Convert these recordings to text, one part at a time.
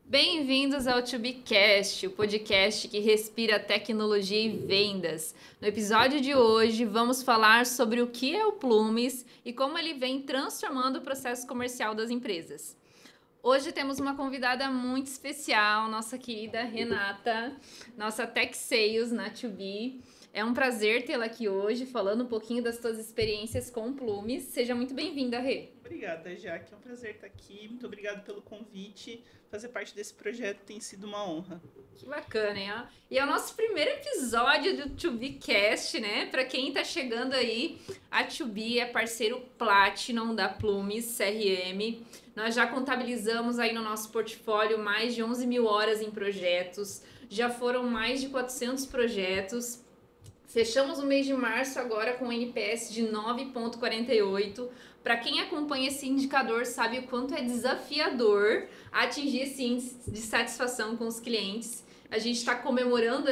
Bem-vindos ao TubiCast, o podcast que respira tecnologia e vendas. No episódio de hoje, vamos falar sobre o que é o Plumes e como ele vem transformando o processo comercial das empresas. Hoje temos uma convidada muito especial, nossa querida Renata, nossa Tech Sales na Tubi. É um prazer tê-la aqui hoje, falando um pouquinho das suas experiências com o Plumes. Seja muito bem-vinda, Rê. Obrigada, Jaque. É um prazer estar aqui. Muito obrigado pelo convite. Fazer parte desse projeto tem sido uma honra. Que bacana, hein? E é o nosso primeiro episódio do TubiCast, né? Para quem tá chegando aí, a Tubi é parceiro Platinum da Plumes CRM. Nós já contabilizamos aí no nosso portfólio mais de 11 mil horas em projetos. Já foram mais de 400 projetos. Fechamos o mês de março agora com um NPS de 9,48. Para quem acompanha esse indicador sabe o quanto é desafiador atingir esse índice de satisfação com os clientes. A gente está comemorando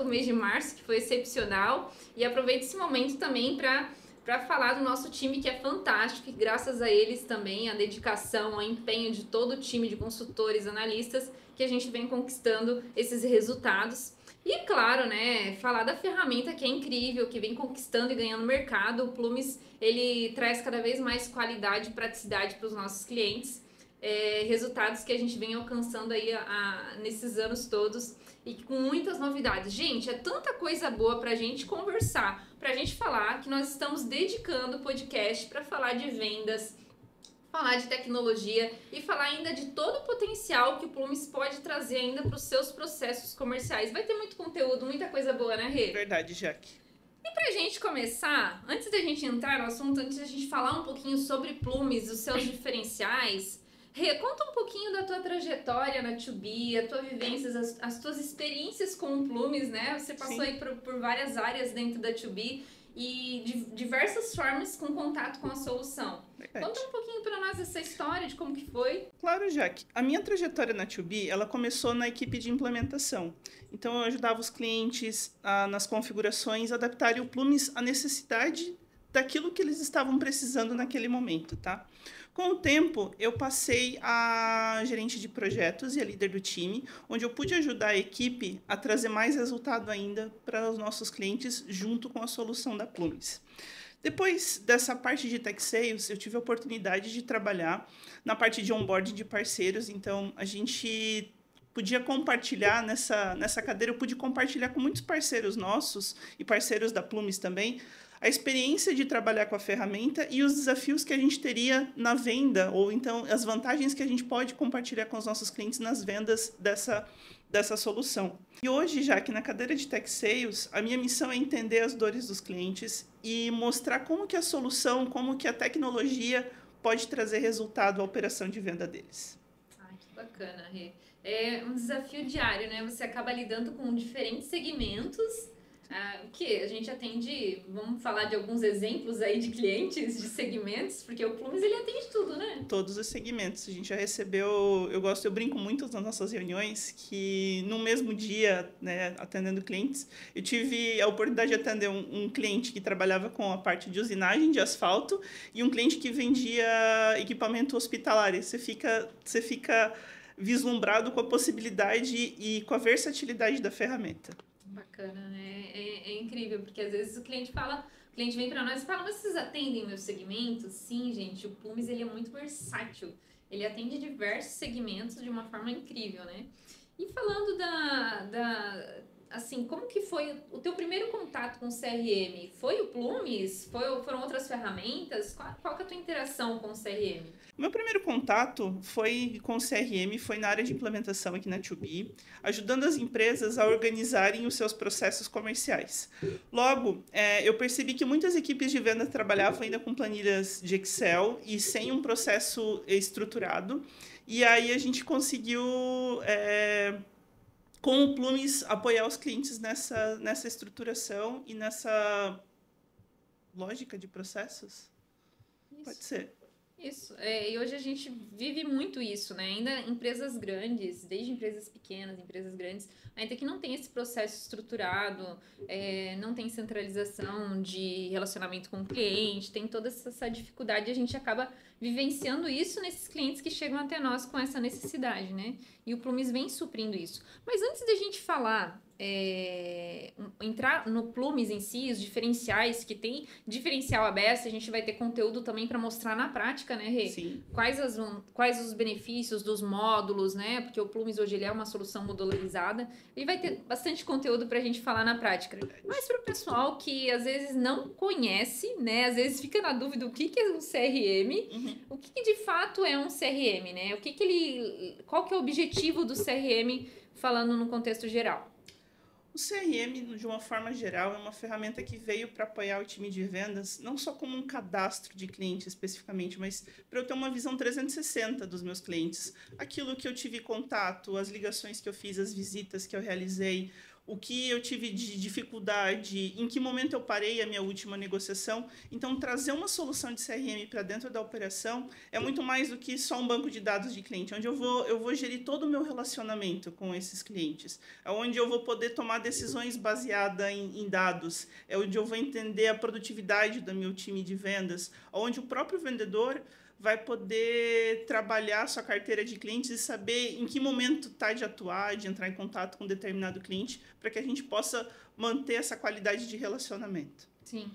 o mês de março, que foi excepcional. E aproveito esse momento também para falar do nosso time, que é fantástico, e graças a eles também, a dedicação, o empenho de todo o time de consultores, analistas, que a gente vem conquistando esses resultados. E claro, né, falar da ferramenta que é incrível, que vem conquistando e ganhando mercado. O Plumes, ele traz cada vez mais qualidade e praticidade para os nossos clientes. Resultados que a gente vem alcançando aí nesses anos todos e com muitas novidades. Gente, é tanta coisa boa para a gente conversar, para a gente falar, que nós estamos dedicando o podcast para falar de vendas, falar de tecnologia e falar ainda de todo o potencial que o Plumes pode trazer ainda para os seus processos comerciais. Vai ter muito conteúdo, muita coisa boa, né, Rê? Verdade, Jaque. E pra gente começar, antes da gente entrar no assunto, antes da gente falar um pouquinho sobre Plumes, os seus diferenciais, Rê, conta um pouquinho da tua trajetória na Tubi, a tua vivência, as tuas experiências com o Plumes, né? Você passou aí por várias áreas dentro da Tubi e de diversas formas com contato com a solução. Verdade. Conta um pouquinho para nós essa história de como que foi. Claro, Jaque. A minha trajetória na Tubi, ela começou na equipe de implementação. Então, eu ajudava os clientes nas configurações, adaptarem o Plumes à necessidade daquilo que eles estavam precisando naquele momento, tá? Com o tempo, eu passei a gerente de projetos e a líder do time, onde eu pude ajudar a equipe a trazer mais resultado ainda para os nossos clientes junto com a solução da Plumes. Depois dessa parte de Tech Sales, eu tive a oportunidade de trabalhar na parte de onboarding de parceiros, então a gente podia compartilhar nessa cadeira, eu pude compartilhar com muitos parceiros nossos e parceiros da Plumes também, a experiência de trabalhar com a ferramenta e os desafios que a gente teria na venda, ou então as vantagens que a gente pode compartilhar com os nossos clientes nas vendas dessa solução. E hoje, já que na cadeira de Tech Sales, a minha missão é entender as dores dos clientes e mostrar como que a solução, como que a tecnologia pode trazer resultado à operação de venda deles. Ai, que bacana, Rê. É um desafio diário, né? Você acaba lidando com diferentes segmentos. O que a gente atende, vamos falar de alguns exemplos aí de clientes, de segmentos, porque o Plumes ele atende tudo, né? Todos os segmentos. A gente já recebeu, eu brinco muito nas nossas reuniões, que no mesmo dia, né, atendendo clientes, eu tive a oportunidade de atender um cliente que trabalhava com a parte de usinagem de asfalto e um cliente que vendia equipamento hospitalar. E você fica vislumbrado com a possibilidade e com a versatilidade da ferramenta. Bacana, né? É incrível, porque às vezes o cliente vem para nós e fala, mas vocês atendem meus segmentos? Sim, gente, o Plumes ele é muito versátil. Ele atende diversos segmentos de uma forma incrível, né? E falando assim, como que foi o teu primeiro contato com o CRM? Foi o Plumes? Foram outras ferramentas? Qual que é a tua interação com o CRM? Meu primeiro contato foi com o CRM, foi na área de implementação aqui na Tubi, ajudando as empresas a organizarem os seus processos comerciais. Logo, eu percebi que muitas equipes de venda trabalhavam ainda com planilhas de Excel e sem um processo estruturado. E aí a gente conseguiu, com o Plumes, apoiar os clientes nessa estruturação e nessa lógica de processos. Isso. Pode ser. Isso, e hoje a gente vive muito isso, né? Ainda empresas grandes, desde empresas pequenas, empresas grandes, ainda que não tem esse processo estruturado, não tem centralização de relacionamento com o cliente, tem toda essa dificuldade, a gente acaba vivenciando isso nesses clientes que chegam até nós com essa necessidade, né? E o Plumes vem suprindo isso. Mas antes da gente falar, entrar no Plumes em si, os diferenciais que tem, diferencial ABS, a gente vai ter conteúdo também para mostrar na prática, né, Rê? Sim. Quais os benefícios dos módulos, né? Porque o Plumes hoje ele é uma solução modularizada e vai ter bastante conteúdo para a gente falar na prática. Mas para o pessoal que às vezes não conhece, né? Às vezes fica na dúvida o que é um CRM, o que de fato é um CRM, né? Qual que é o objetivo do CRM falando no contexto geral? O CRM, de uma forma geral, é uma ferramenta que veio para apoiar o time de vendas, não só como um cadastro de cliente especificamente, mas para eu ter uma visão 360 dos meus clientes. Aquilo que eu tive contato, as ligações que eu fiz, as visitas que eu realizei, o que eu tive de dificuldade, em que momento eu parei a minha última negociação. Então, trazer uma solução de CRM para dentro da operação é muito mais do que só um banco de dados de cliente, onde eu vou gerir todo o meu relacionamento com esses clientes, é onde eu vou poder tomar decisões baseadas em dados, é onde eu vou entender a produtividade do meu time de vendas, onde o próprio vendedor vai poder trabalhar sua carteira de clientes e saber em que momento está de atuar, de entrar em contato com determinado cliente, para que a gente possa manter essa qualidade de relacionamento. Sim.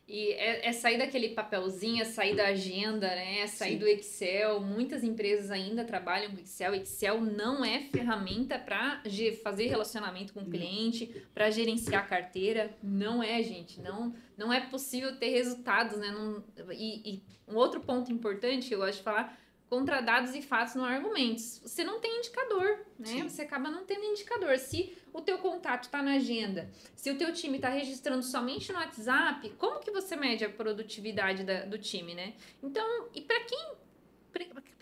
E é sair daquele papelzinho, é sair da agenda, né? É sair Sim. do Excel. Muitas empresas ainda trabalham com Excel. Excel não é ferramenta para fazer relacionamento com o cliente, para gerenciar a carteira. Não é, gente. Não é possível ter resultados, né? E um outro ponto importante que eu gosto de falar, contra dados e fatos não há argumentos. Você não tem indicador, né? Sim. Você acaba não tendo indicador. Se o teu contato está na agenda, se o teu time está registrando somente no WhatsApp, como que você mede a produtividade do time, né? Então, e para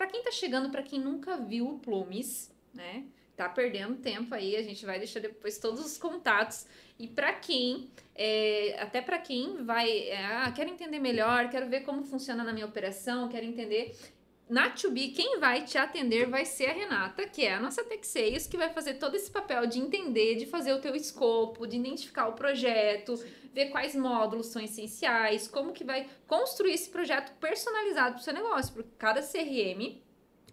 quem tá chegando, para quem nunca viu o Plumes, né? Tá perdendo tempo aí, a gente vai deixar depois todos os contatos. E para quem, até para quem vai, quero entender melhor, quero ver como funciona na minha operação, quero entender. Na To-Be, quem vai te atender vai ser a Renata, que é a nossa Tech Sales, que vai fazer todo esse papel de entender, de fazer o teu escopo, de identificar o projeto, ver quais módulos são essenciais, como que vai construir esse projeto personalizado para o seu negócio, porque cada CRM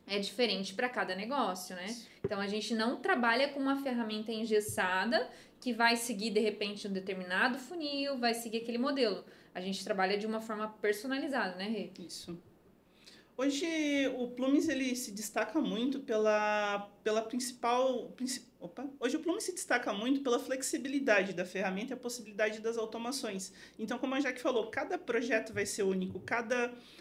é diferente para cada negócio, né? Então, a gente não trabalha com uma ferramenta engessada que vai seguir, de repente, um determinado funil, vai seguir aquele modelo. A gente trabalha de uma forma personalizada, né, Rê? Isso. Hoje, o Plumes ele se destaca muito pela Hoje o Plume se destaca muito pela flexibilidade da ferramenta e a possibilidade das automações. Então, como a Jaque falou, cada projeto vai ser único,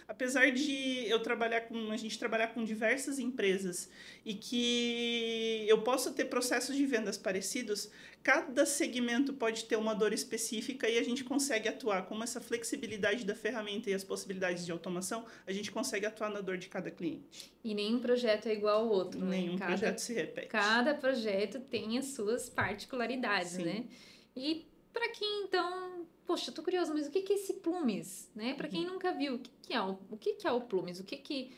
apesar de a gente trabalhar com diversas empresas e que eu possa ter processos de vendas parecidos, cada segmento pode ter uma dor específica e a gente consegue atuar. Com essa flexibilidade da ferramenta e as possibilidades de automação, a gente consegue atuar na dor de cada cliente. E nenhum projeto é igual ao outro, né? Nenhum projeto se repete. Cada projeto tem as suas particularidades, Sim. né? E para quem, então... Poxa, eu tô curiosa, mas o que é esse Plumes, né? Para quem nunca viu, o que é o Plumes? O que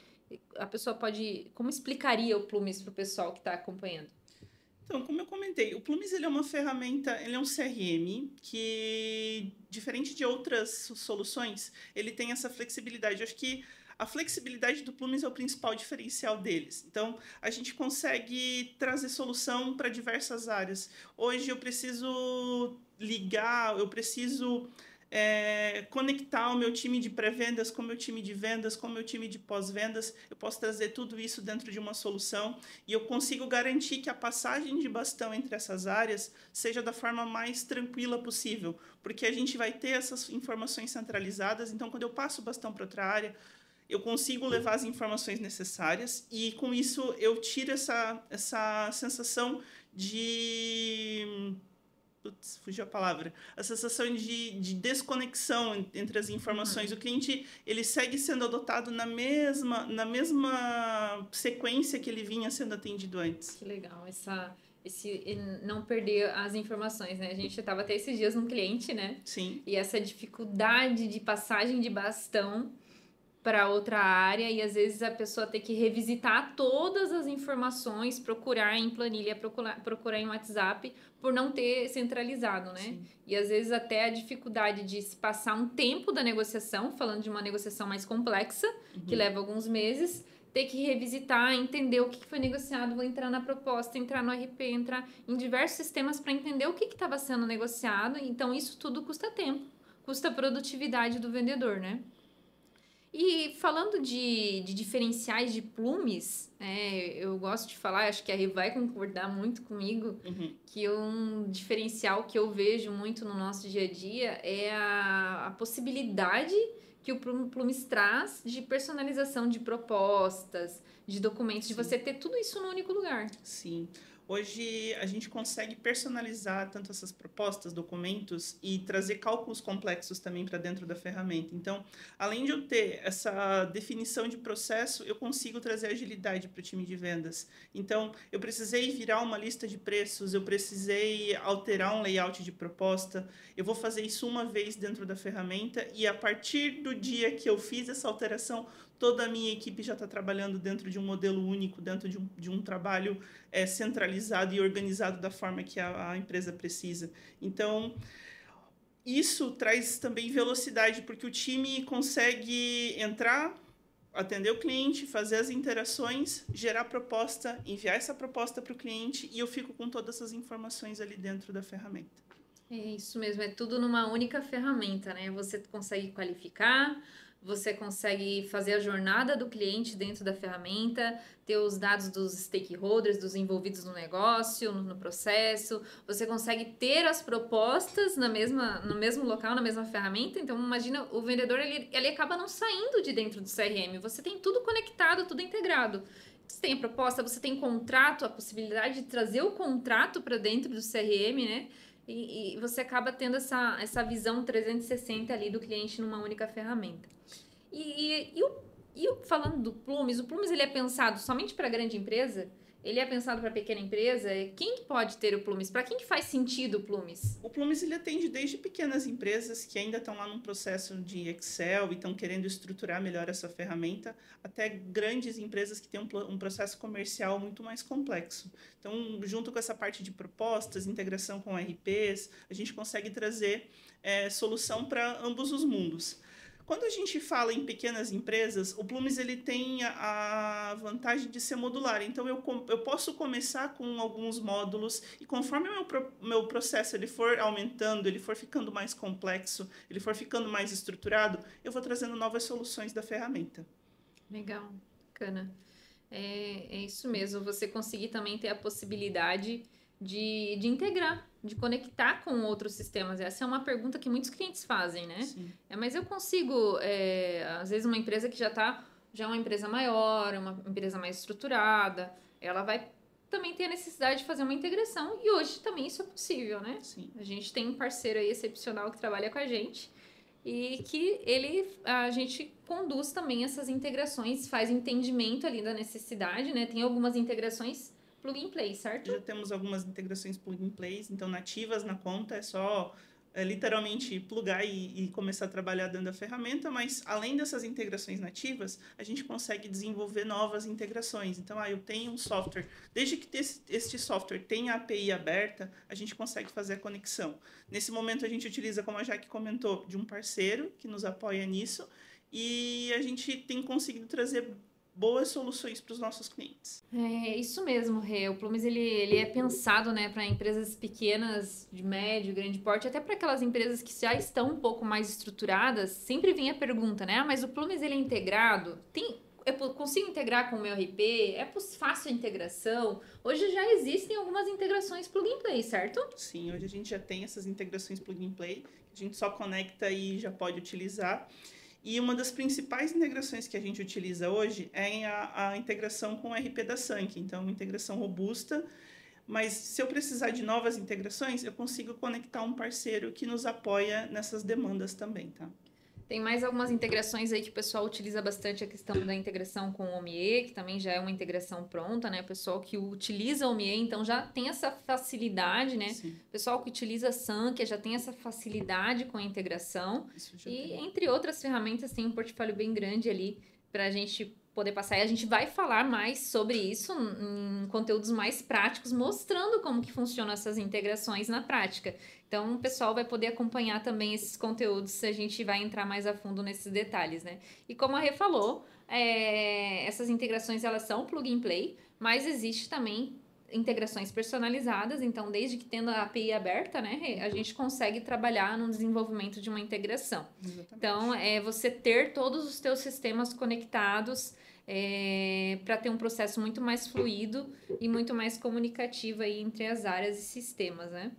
a pessoa pode... Como explicaria o Plumes para o pessoal que está acompanhando? Então, como eu comentei, o Plumes ele é uma ferramenta, ele é um CRM que, diferente de outras soluções, ele tem essa flexibilidade. Eu acho que a flexibilidade do Plumes é o principal diferencial deles. Então, a gente consegue trazer solução para diversas áreas. Hoje eu preciso ligar, eu preciso conectar o meu time de pré-vendas com o meu time de vendas, com o meu time de pós-vendas. Eu posso trazer tudo isso dentro de uma solução e eu consigo garantir que a passagem de bastão entre essas áreas seja da forma mais tranquila possível, porque a gente vai ter essas informações centralizadas. Então, quando eu passo o bastão para outra área, eu consigo levar as informações necessárias e, com isso, eu tiro essa sensação de... fugiu a palavra. A sensação de desconexão entre as informações. O cliente, ele segue sendo adotado na mesma sequência que ele vinha sendo atendido antes. Que legal, esse não perder as informações, né? A gente estava até esses dias num cliente, né? Sim. E essa dificuldade de passagem de bastão para outra área e às vezes a pessoa tem que revisitar todas as informações, procurar em planilha, procurar em WhatsApp, por não ter centralizado, né? Sim. E às vezes até a dificuldade de se passar um tempo da negociação, falando de uma negociação mais complexa, que leva alguns meses, ter que revisitar, entender o que foi negociado, vou entrar na proposta, entrar no RP, entrar em diversos sistemas para entender o que estava sendo negociado. Então, isso tudo custa tempo, custa produtividade do vendedor, né? E falando de diferenciais de plumes, eu gosto de falar, acho que a Rê vai concordar muito comigo, que um diferencial que eu vejo muito no nosso dia a dia é a possibilidade que o Plumes traz de personalização de propostas, de documentos, de você ter tudo isso num único lugar. Sim. Hoje a gente consegue personalizar tanto essas propostas, documentos e trazer cálculos complexos também para dentro da ferramenta. Então, além de eu ter essa definição de processo, eu consigo trazer agilidade para o time de vendas. Então, eu precisei virar uma lista de preços, eu precisei alterar um layout de proposta, eu vou fazer isso uma vez dentro da ferramenta e a partir do dia que eu fiz essa alteração, toda a minha equipe já está trabalhando dentro de um modelo único, dentro de um trabalho centralizado e organizado da forma que a empresa precisa. Então, isso traz também velocidade, porque o time consegue entrar, atender o cliente, fazer as interações, gerar proposta, enviar essa proposta para o cliente e eu fico com todas essas informações ali dentro da ferramenta. É isso mesmo, é tudo numa única ferramenta, né? Você consegue qualificar, você consegue fazer a jornada do cliente dentro da ferramenta, ter os dados dos stakeholders, dos envolvidos no negócio, no processo. Você consegue ter as propostas no mesmo local, na mesma ferramenta. Então, imagina, o vendedor ele acaba não saindo de dentro do CRM. Você tem tudo conectado, tudo integrado. Você tem a proposta, você tem contrato, a possibilidade de trazer o contrato para dentro do CRM, né? E você acaba tendo essa visão 360 ali do cliente numa única ferramenta. Falando do Plumes, o Plumes ele é pensado somente para grande empresa? Ele é pensado para pequena empresa? Quem pode ter o Plumes? Para quem que faz sentido o Plumes? O Plumes ele atende desde pequenas empresas que ainda estão lá num processo de Excel e estão querendo estruturar melhor essa ferramenta, até grandes empresas que têm um processo comercial muito mais complexo. Então, junto com essa parte de propostas, integração com RPs, a gente consegue trazer solução para ambos os mundos. Quando a gente fala em pequenas empresas, o Plumes ele tem a vantagem de ser modular. Então, eu posso começar com alguns módulos e conforme o meu processo ele for aumentando, ele for ficando mais complexo, ele for ficando mais estruturado, eu vou trazendo novas soluções da ferramenta. Legal, bacana. É isso mesmo, você conseguir também ter a possibilidade de integrar, de conectar com outros sistemas. Essa é uma pergunta que muitos clientes fazem, né? Sim. Mas eu consigo, às vezes uma empresa que já é uma empresa maior, uma empresa mais estruturada, ela vai também ter a necessidade de fazer uma integração e hoje também isso é possível, né? Sim. A gente tem um parceiro aí excepcional que trabalha com a gente e que a gente conduz também essas integrações, faz entendimento ali da necessidade, né? Tem algumas integrações plug and play, certo? Já temos algumas integrações plug and play, então nativas na conta, é só literalmente plugar e começar a trabalhar dentro da ferramenta, mas além dessas integrações nativas, a gente consegue desenvolver novas integrações. Então, eu tenho um software, desde que este software tenha a API aberta, a gente consegue fazer a conexão. Nesse momento, a gente utiliza, como a Jaque comentou, de um parceiro que nos apoia nisso, e a gente tem conseguido trazer boas soluções para os nossos clientes. É isso mesmo, Rê. O Plumes ele é pensado, né, para empresas pequenas, de médio, grande porte, até para aquelas empresas que já estão um pouco mais estruturadas. Sempre vem a pergunta, né? Mas o Plumes ele é integrado? Eu consigo integrar com o meu RP? É fácil a integração? Hoje já existem algumas integrações plug and play, certo? Sim, hoje a gente já tem essas integrações plug and play, que a gente só conecta e já pode utilizar. E uma das principais integrações que a gente utiliza hoje é a integração com o RP da Sank. Então, uma integração robusta, mas se eu precisar de novas integrações, eu consigo conectar um parceiro que nos apoia nessas demandas também, tá? Tem mais algumas integrações aí que o pessoal utiliza bastante, a questão da integração com o OMIE, que também já é uma integração pronta, né? O pessoal que utiliza o OMIE, então já tem essa facilidade, né? Sim. O pessoal que utiliza Sunkia já tem essa facilidade com a integração. Isso já E, tem. entre outras ferramentas, tem um portfólio bem grande ali para a gente poder passar. E a gente vai falar mais sobre isso em conteúdos mais práticos, mostrando como que funcionam essas integrações na prática. Então, o pessoal vai poder acompanhar também esses conteúdos, se a gente vai entrar mais a fundo nesses detalhes, né? E como a Rê falou, essas integrações, elas são plug and play, mas existe também integrações personalizadas, então, desde que tendo a API aberta, né, Rê, a gente consegue trabalhar no desenvolvimento de uma integração. Exatamente. Então, é você ter todos os teus sistemas conectados para ter um processo muito mais fluido e muito mais comunicativo aí entre as áreas e sistemas, né?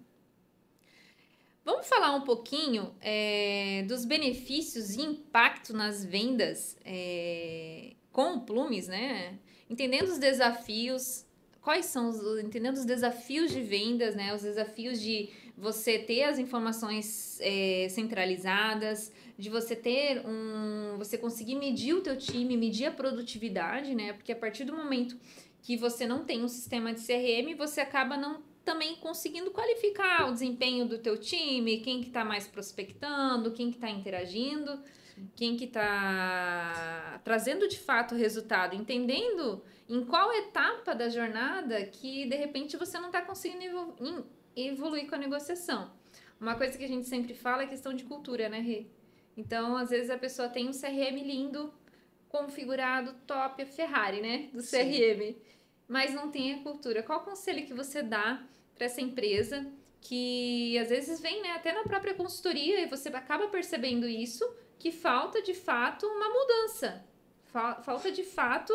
Vamos falar um pouquinho dos benefícios e impacto nas vendas com o Plumes, né? Entendendo os desafios, entendendo os desafios de vendas, né? Os desafios de você ter as informações centralizadas, de você ter você conseguir medir o teu time, medir a produtividade, né? Porque a partir do momento que você não tem um sistema de CRM, você acaba não também conseguindo qualificar o desempenho do teu time, quem que está mais prospectando, quem que está interagindo, quem que está trazendo de fato o resultado, entendendo em qual etapa da jornada que de repente você não está conseguindo evoluir com a negociação. Uma coisa que a gente sempre fala é questão de cultura, né, Rê? Então, às vezes a pessoa tem um CRM lindo, configurado, top, a Ferrari, né, do CRM, mas não tem a cultura. Qual o conselho que você dá para essa empresa que às vezes vem, né, até na própria consultoria e você acaba percebendo isso, que falta de fato uma mudança, falta de fato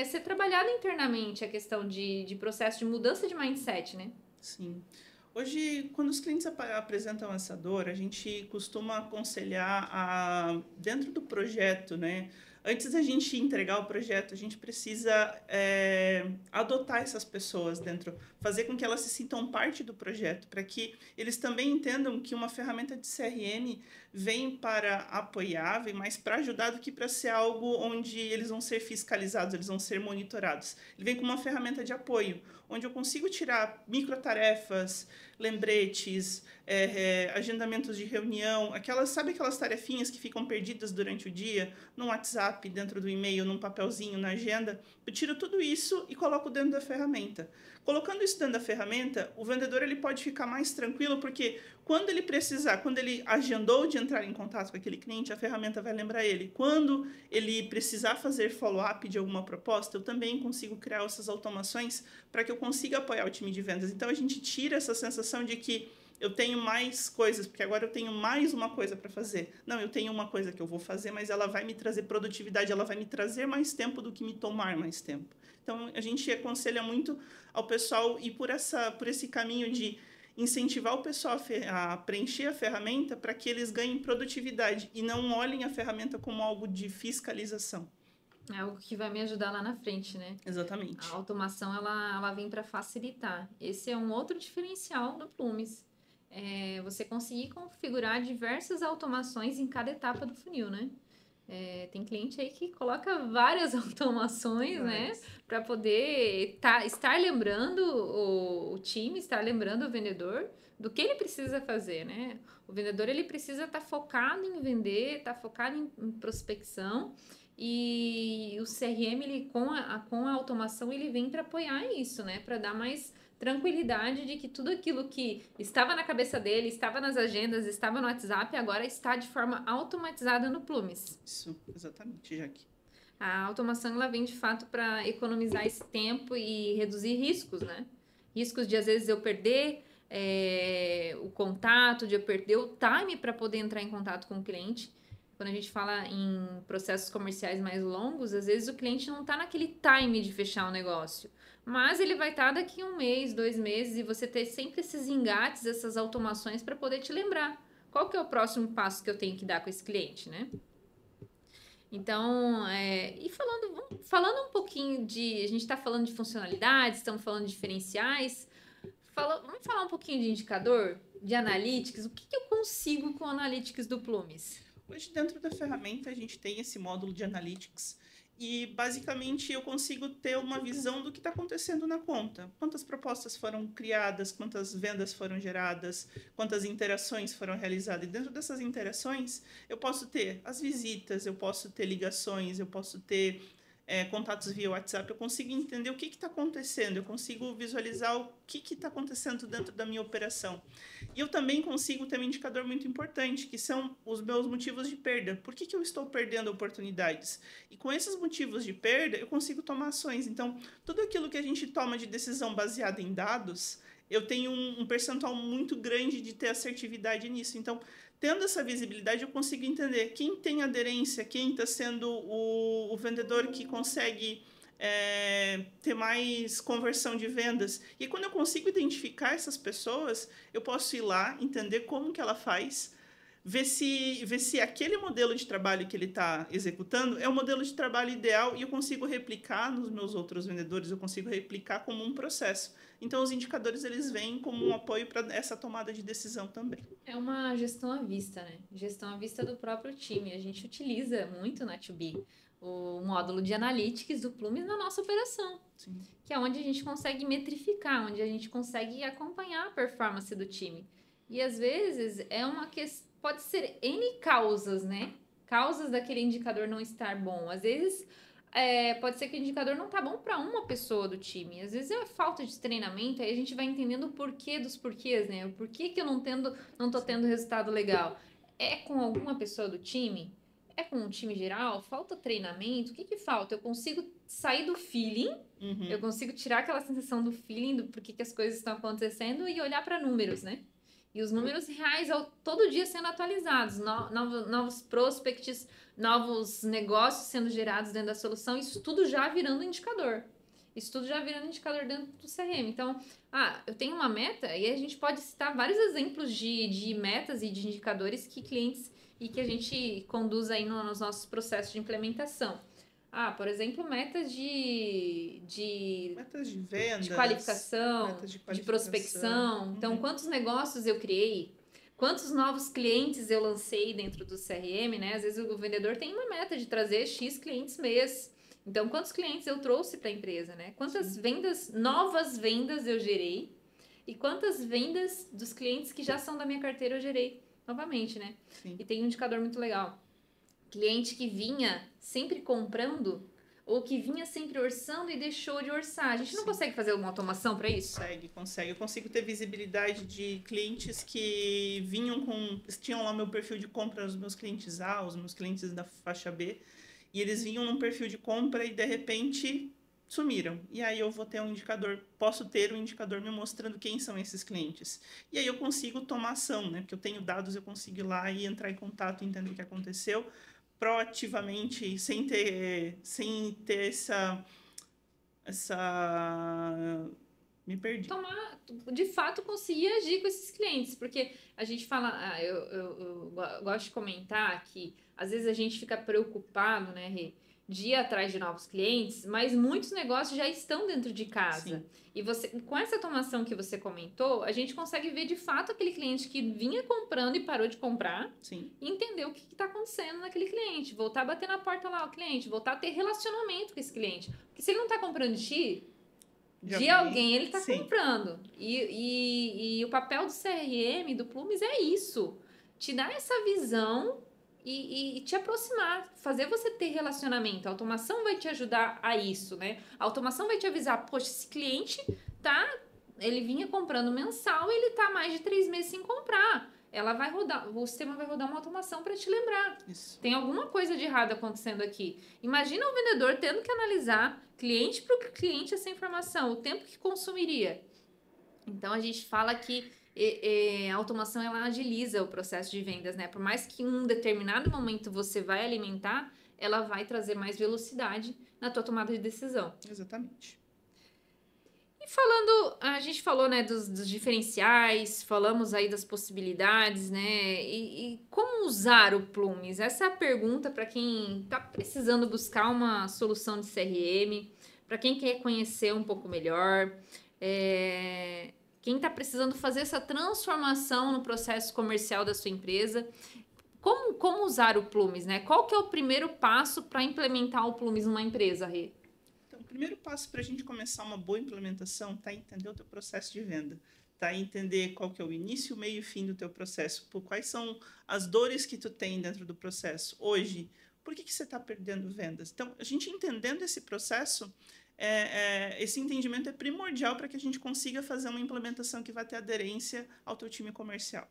ser trabalhado internamente a questão de processo de mudança de mindset, né? Sim. Hoje, quando os clientes apresentam essa dor, a gente costuma aconselhar dentro do projeto, né? Antes da gente entregar o projeto, a gente precisa adotar essas pessoas dentro, fazer com que elas se sintam parte do projeto, para que eles também entendam que uma ferramenta de CRM vem para apoiar, vem mais para ajudar do que para ser algo onde eles vão ser fiscalizados, eles vão ser monitorados. Ele vem como uma ferramenta de apoio, onde eu consigo tirar microtarefas, lembretes, agendamentos de reunião, sabe aquelas tarefinhas que ficam perdidas durante o dia, no WhatsApp, dentro do e-mail, num papelzinho, na agenda? Eu tiro tudo isso e coloco dentro da ferramenta. Colocando isso dentro da ferramenta, o vendedor ele pode ficar mais tranquilo, porque quando ele precisar, quando ele agendou de entrar em contato com aquele cliente, a ferramenta vai lembrar ele. Quando ele precisar fazer follow-up de alguma proposta, eu também consigo criar essas automações para que eu consiga apoiar o time de vendas. Então, a gente tira essa sensação de que eu tenho mais coisas, porque agora eu tenho mais uma coisa para fazer. Não, eu tenho uma coisa que eu vou fazer, mas ela vai me trazer produtividade, ela vai me trazer mais tempo do que me tomar mais tempo. Então, a gente aconselha muito ao pessoal ir por esse caminho de incentivar o pessoal a preencher a ferramenta para que eles ganhem produtividade e não olhem a ferramenta como algo de fiscalização. É algo que vai me ajudar lá na frente, né? Exatamente. A automação, ela vem para facilitar. Esse é um outro diferencial do Plumes. Você conseguir configurar diversas automações em cada etapa do funil, né? Tem cliente aí que coloca várias automações, né? Para poder estar lembrando o time, estar lembrando o vendedor do que ele precisa fazer, né? O vendedor, ele precisa estar focado em vender, estar focado em prospecção, e o CRM, ele, com a automação, ele vem para apoiar isso, né? Para dar mais tranquilidade de que tudo aquilo que estava na cabeça dele, estava nas agendas, estava no WhatsApp, agora está de forma automatizada no Plumes. Isso, exatamente, Jaque. A automação, ela vem de fato para economizar esse tempo e reduzir riscos, né? Riscos de, às vezes, eu perder o contato, de eu perder o time para poder entrar em contato com o cliente. Quando a gente fala em processos comerciais mais longos, às vezes o cliente não está naquele time de fechar o negócio, mas ele vai estar daqui a 1 mês, 2 meses, e você ter sempre esses engates, essas automações para poder te lembrar qual que é o próximo passo que eu tenho que dar com esse cliente, né? Então, e falando um pouquinho a gente está falando de funcionalidades, estamos falando de diferenciais, vamos falar um pouquinho de indicador, de analytics. O que eu consigo com o analytics do Plumes? Hoje, dentro da ferramenta, a gente tem esse módulo de Analytics e, basicamente, eu consigo ter uma visão do que está acontecendo na conta. Quantas propostas foram criadas, quantas vendas foram geradas, quantas interações foram realizadas. E dentro dessas interações, eu posso ter as visitas, eu posso ter ligações, eu posso ter contatos via WhatsApp, eu consigo entender o que está acontecendo, eu consigo visualizar o que está acontecendo dentro da minha operação. E eu também consigo ter um indicador muito importante, que são os meus motivos de perda. Por que eu estou perdendo oportunidades? E com esses motivos de perda, eu consigo tomar ações. Então, tudo aquilo que a gente toma de decisão baseada em dados, eu tenho um percentual muito grande de ter assertividade nisso. Então, tendo essa visibilidade, eu consigo entender quem tem aderência, quem está sendo o vendedor que consegue ter mais conversão de vendas. E quando eu consigo identificar essas pessoas, eu posso ir lá, entender como que ela faz, ver se aquele modelo de trabalho que ele está executando é o modelo de trabalho ideal e eu consigo replicar nos meus outros vendedores, eu consigo replicar como um processo. Então, os indicadores, eles vêm como um apoio para essa tomada de decisão também. É uma gestão à vista, né? Gestão à vista do próprio time. A gente utiliza muito na 2B o módulo de Analytics do Plumes na nossa operação. Sim. Que é onde a gente consegue metrificar, onde a gente consegue acompanhar a performance do time. E, às vezes, pode ser N causas, né? Causas daquele indicador não estar bom. Às vezes, pode ser que o indicador não tá bom para uma pessoa do time. Às vezes é falta de treinamento, aí a gente vai entendendo o porquê dos porquês, né? O porquê que eu não tô tendo resultado legal. É com alguma pessoa do time? É com o time geral? Falta treinamento? O que falta? Eu consigo sair do feeling, eu consigo tirar aquela sensação do feeling, do porquê que as coisas estão acontecendo e olhar para números, né? E os números reais todo dia sendo atualizados, novos prospects, novos negócios sendo gerados dentro da solução, isso tudo já virando indicador. Isso tudo já virando indicador dentro do CRM. Então, eu tenho uma meta, e a gente pode citar vários exemplos de metas e de indicadores que clientes e que a gente conduz aí nos nossos processos de implementação. Por exemplo, metas de vendas, de qualificação, de prospecção. Então, quantos negócios eu criei? Quantos novos clientes eu lancei dentro do CRM, né? Às vezes o vendedor tem uma meta de trazer X clientes mês. Então, quantos clientes eu trouxe para a empresa, né? Quantas novas vendas eu gerei? E quantas vendas dos clientes que já são da minha carteira eu gerei novamente, né? Sim. E tem um indicador muito legal. Cliente que vinha sempre comprando ou que vinha sempre orçando e deixou de orçar. A gente não consegue fazer uma automação para isso? Consegue. Eu consigo ter visibilidade de clientes que tinham lá meu perfil de compra, os meus clientes A, os meus clientes da faixa B, e eles vinham num perfil de compra e, de repente, sumiram. E aí eu vou ter posso ter um indicador me mostrando quem são esses clientes. E aí eu consigo tomar ação, né? Porque eu tenho dados, eu consigo ir lá e entrar em contato, entender o que aconteceu, proativamente, sem ter essa... Me perdi. De fato, conseguir agir com esses clientes, porque a gente fala, eu gosto de comentar que às vezes a gente fica preocupado, né, Rê, de ir atrás de novos clientes, mas muitos negócios já estão dentro de casa. Sim. E com essa automação que você comentou, a gente consegue ver de fato aquele cliente que vinha comprando e parou de comprar. Sim. E entender o que está acontecendo naquele cliente. Voltar a bater na porta lá, o cliente, voltar a ter relacionamento com esse cliente. Porque se ele não está comprando de alguém ele está comprando. E o papel do CRM, do Plumes, é isso. Te dar essa visão e te aproximar, fazer você ter relacionamento. A automação vai te ajudar a isso, né? A automação vai te avisar, poxa, esse cliente ele vinha comprando mensal e ele tá mais de 3 meses sem comprar. O sistema vai rodar uma automação para te lembrar. Isso. Tem alguma coisa de errado acontecendo aqui. Imagina o vendedor tendo que analisar cliente por cliente essa informação, o tempo que consumiria. Então, a gente fala que a automação ela agiliza o processo de vendas, né? Por mais que em um determinado momento você vai alimentar, ela vai trazer mais velocidade na tua tomada de decisão. Exatamente. E a gente falou, né, dos diferenciais, falamos aí das possibilidades, né? E como usar o Plumes? Essa é a pergunta para quem está precisando buscar uma solução de CRM, para quem quer conhecer um pouco melhor, quem está precisando fazer essa transformação no processo comercial da sua empresa. como usar o Plumes, né? Qual que é o primeiro passo para implementar o Plumes numa empresa, Rê? Então, o primeiro passo para a gente começar uma boa implementação está entender o teu processo de venda. Tá? Entender qual que é o início, o meio e fim do teu processo. Quais são as dores que tu tem dentro do processo. Hoje, por que você está perdendo vendas? Então, a gente entendendo esse processo, esse entendimento é primordial para que a gente consiga fazer uma implementação que vai ter aderência ao teu time comercial.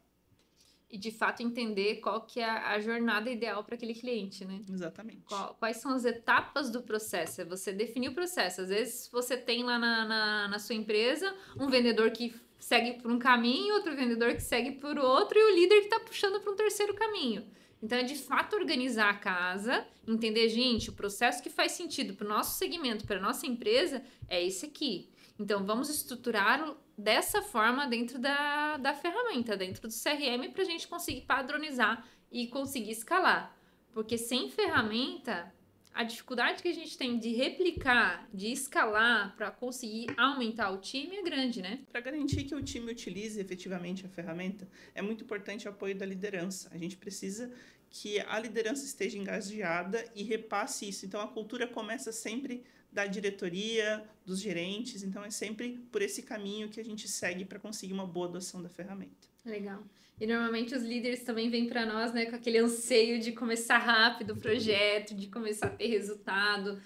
E, de fato, entender qual que é a jornada ideal para aquele cliente, né? Exatamente. Quais são as etapas do processo? É você definir o processo. Às vezes, você tem lá na sua empresa um vendedor que segue por um caminho, outro vendedor que segue por outro e o líder que está puxando para um terceiro caminho. Então, é de fato organizar a casa, entender, gente, o processo que faz sentido para o nosso segmento, para a nossa empresa, é esse aqui. Então, vamos estruturá-lo dessa forma dentro da ferramenta, dentro do CRM, para a gente conseguir padronizar e conseguir escalar. Porque sem ferramenta, a dificuldade que a gente tem de replicar, de escalar para conseguir aumentar o time é grande, né? Para garantir que o time utilize efetivamente a ferramenta, é muito importante o apoio da liderança. A gente precisa que a liderança esteja engajada e repasse isso. Então, a cultura começa sempre da diretoria, dos gerentes. Então, é sempre por esse caminho que a gente segue para conseguir uma boa adoção da ferramenta. Legal. E normalmente os líderes também vêm para nós, né, com aquele anseio de começar rápido o projeto, de começar a ter resultado.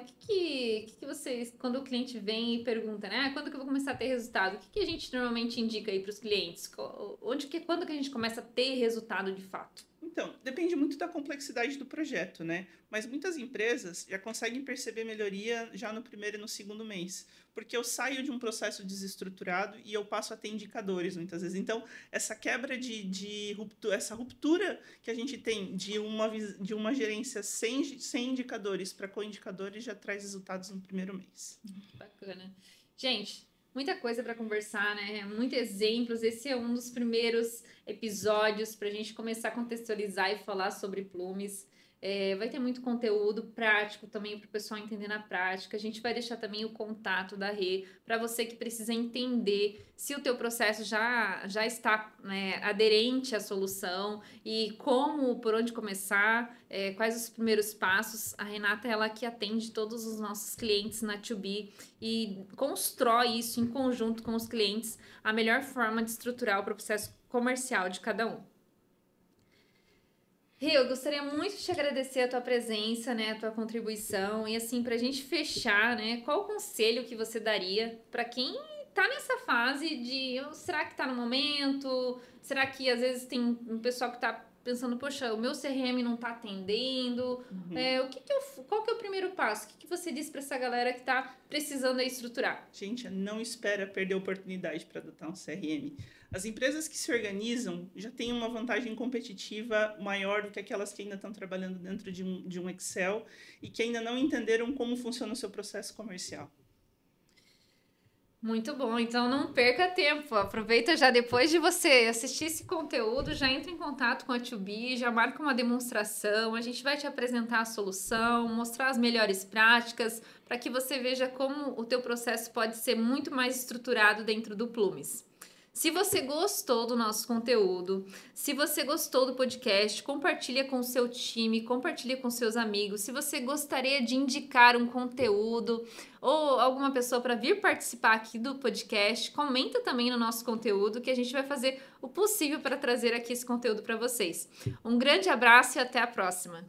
O que vocês, quando o cliente vem e pergunta, né, quando que eu vou começar a ter resultado? O que a gente normalmente indica aí para os clientes? Quando que a gente começa a ter resultado de fato? Então, depende muito da complexidade do projeto, né? Mas muitas empresas já conseguem perceber melhoria já no primeiro e no segundo mês, porque eu saio de um processo desestruturado e eu passo a ter indicadores muitas vezes. Então, essa quebra de ruptura, essa ruptura que a gente tem de uma gerência sem indicadores para com indicadores já traz resultados no primeiro mês. Bacana. Gente, muita coisa para conversar, né? Muitos exemplos. Esse é um dos primeiros episódios para a gente começar a contextualizar e falar sobre Plumes. Vai ter muito conteúdo prático também para o pessoal entender na prática. A gente vai deixar também o contato da Rê para você que precisa entender se o teu processo já está, né, aderente à solução e por onde começar, quais os primeiros passos. A Renata, ela que atende todos os nossos clientes na To-Be e constrói isso em conjunto com os clientes, a melhor forma de estruturar o processo comercial de cada um. Rê, eu gostaria muito de te agradecer a tua presença, né, a tua contribuição e assim, pra gente fechar, né, qual o conselho que você daria para quem tá nessa fase de, será que tá no momento? Será que às vezes tem um pessoal que tá pensando, poxa, o meu CRM não tá atendendo? Qual que é o primeiro passo? O que você diz para essa galera que tá precisando aí estruturar? Gente, não espera perder a oportunidade para adotar um CRM. As empresas que se organizam já têm uma vantagem competitiva maior do que aquelas que ainda estão trabalhando dentro de um Excel e que ainda não entenderam como funciona o seu processo comercial. Muito bom, então não perca tempo, aproveita já depois de você assistir esse conteúdo, já entra em contato com a To-Be, já marca uma demonstração, a gente vai te apresentar a solução, mostrar as melhores práticas, para que você veja como o teu processo pode ser muito mais estruturado dentro do Plumes. Se você gostou do nosso conteúdo, se você gostou do podcast, compartilha com o seu time, compartilha com seus amigos. Se você gostaria de indicar um conteúdo ou alguma pessoa para vir participar aqui do podcast, comenta também no nosso conteúdo que a gente vai fazer o possível para trazer aqui esse conteúdo para vocês. Um grande abraço e até a próxima!